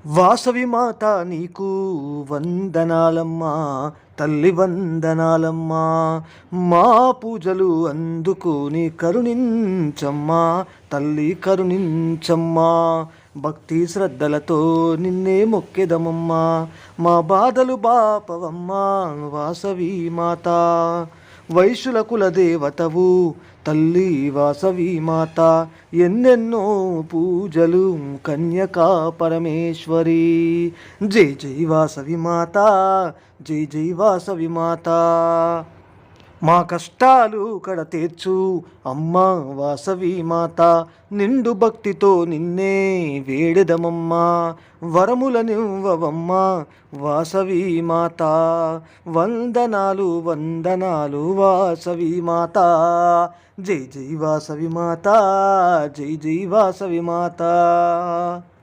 వాసవి మాత నీకు వందనాలమ్మా, తల్లి వందనాలమ్మా. మా పూజలు అందుకుని కరుణించమ్మా, తల్లి కరుణించమ్మా. భక్తి శ్రద్ధలతో నిన్నే మొక్కెదమమ్మా, మా బాధలు బాపవమ్మా వాసవి మాత. వైశ్యుల కుల దేవతవు తల్లి వాసవి మాత, ఎన్నెన్నో పూజలు కన్యకా పరమేశ్వరి. జై జై వాసవి మాత, జై జై వాసవి మాత. మా కష్టాలు కడతీర్చు అమ్మా వాసవి మాత, నిండు భక్తితో నిన్నే వేడెదమమ్మా, వరములనివ్వవమ్మా వాసవి మాత. వందనాలు వందనాలు వాసవి మాత, జై జై వాసవి మాత, జై జై వాసవి మాత.